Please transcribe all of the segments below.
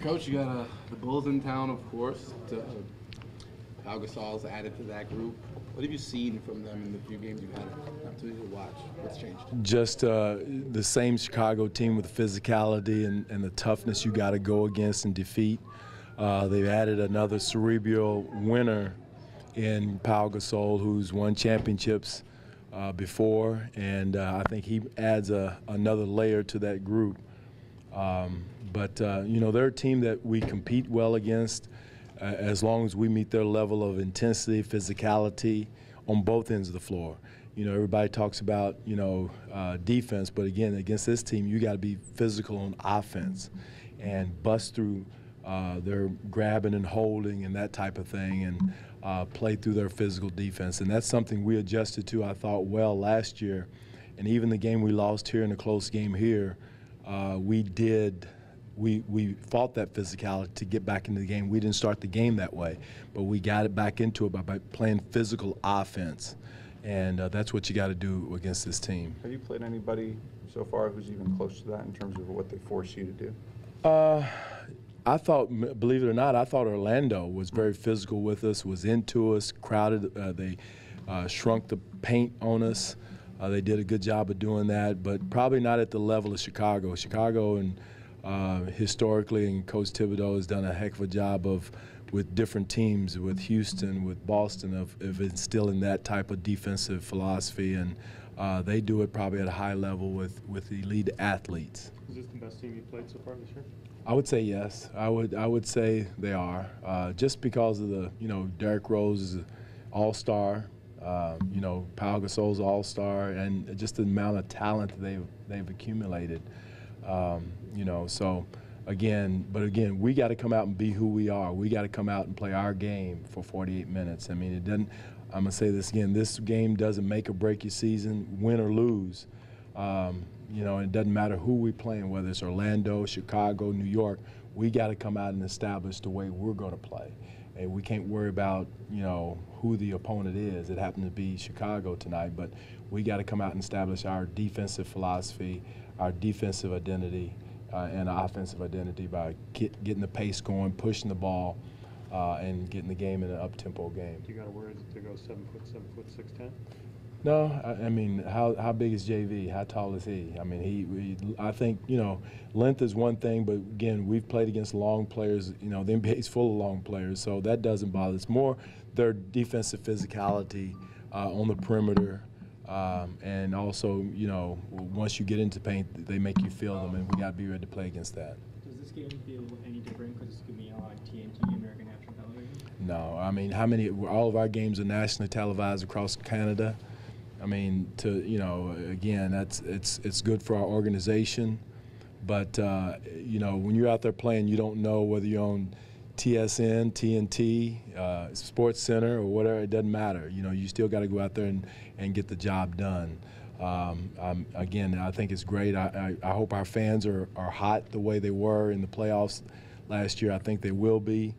Coach, you got the Bulls in town, of course. Pau Gasol's added to that group. What have you seen from them in the few games you've had an opportunity to watch? What's changed? Just the same Chicago team with the physicality and the toughness you got to go against and defeat. They've added another cerebral winner in Pau Gasol, who's won championships before, and I think he adds another layer to that group. You know, they're a team that we compete well against as long as we meet their level of intensity, physicality on both ends of the floor. You know, everybody talks about, you know, defense, but again, against this team, you got to be physical on offense and bust through their grabbing and holding and that type of thing, and play through their physical defense. And that's something we adjusted to, I thought, well last year. And even the game we lost here in a close game here, we fought that physicality to get back into the game. We didn't start the game that way, but we got it back into it by playing physical offense. And that's what you got to do against this team. Have you played anybody so far who's even close to that in terms of what they force you to do? I thought, believe it or not, I thought Orlando was very physical with us, was into us, crowded. They shrunk the paint on us. They did a good job of doing that, but probably not at the level of Chicago. Chicago and historically, and Coach Thibodeau has done a heck of a job with different teams, with Houston, with Boston, of instilling that type of defensive philosophy, and they do it probably at a high level with elite athletes. Is this the best team you've played so far this year? I would say yes. I would say they are, just because of the, you know, Derrick Rose is an all-star, you know, Pau Gasol's an all-star, and just the amount of talent that they've accumulated. You know, so again, we got to come out and be who we are. We got to come out and play our game for 48 minutes. I mean, it doesn't. I'm gonna say this again. This game doesn't make or break your season, win or lose. You know, it doesn't matter who we're playing, whether it's Orlando, Chicago, New York. We got to come out and establish the way we're going to play. And we can't worry about, you know, who the opponent is. It happened to be Chicago tonight, but we got to come out and establish our defensive philosophy, our defensive identity, and our offensive identity by getting the pace going, pushing the ball, and getting the game in an up-tempo game. You got to worry to go 7 foot, 6'10"? No, I mean, how big is JV? How tall is he? I mean, I think, you know, length is one thing, but again, we've played against long players. You know, the NBA is full of long players, so that doesn't bother us. More their defensive physicality on the perimeter, and also, you know, once you get into paint, they make you feel them, and we got to be ready to play against that. Does this game feel any different because it's going to be on TNT, American National Television? No, I mean, all of our games are nationally televised across Canada. I mean, you know, again, it's good for our organization, but you know, when you're out there playing, you don't know whether you're on TSN, TNT, Sports Center, or whatever. It doesn't matter. You know, you still got to go out there and get the job done. Again, I think it's great. I hope our fans are hot the way they were in the playoffs last year. I think they will be.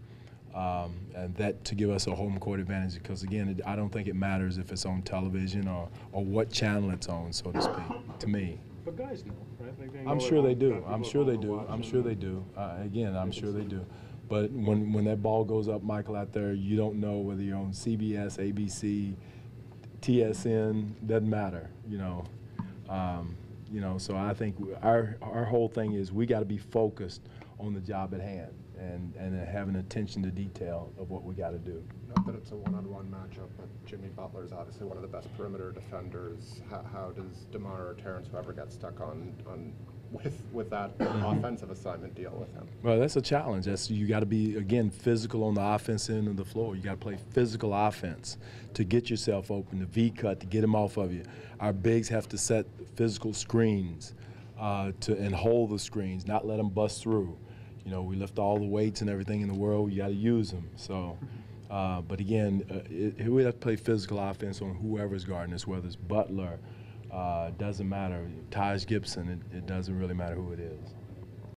And that to give us a home court advantage, because again, I don't think it matters if it's on television or what channel it's on, so to speak, to me. But guys know, right? Like they know I'm sure they do. I'm sure they do. I'm sure they do. Again, I'm sure they do. But when that ball goes up, Michael, out there, you don't know whether you're on CBS, ABC, TSN, doesn't matter, you know. You know, so I think our whole thing is we got to be focused on the job at hand and have an attention to detail of what we got to do. Not that it's a one-on-one matchup, but Jimmy Butler is obviously one of the best perimeter defenders. How does DeMar or Terrence, whoever gets stuck on with that offensive assignment, deal with him? Well, that's a challenge. You got to be, again, physical on the offense end of the floor. You got to play physical offense to get yourself open, the V-cut, to get him off of you. Our bigs have to set physical screens and hold the screens, not let them bust through. You know, we lift all the weights and everything in the world. You got to use them. So, but again, we have to play physical offense on whoever's guarding us, whether it's Butler, doesn't matter. Taj Gibson, it doesn't really matter who it is.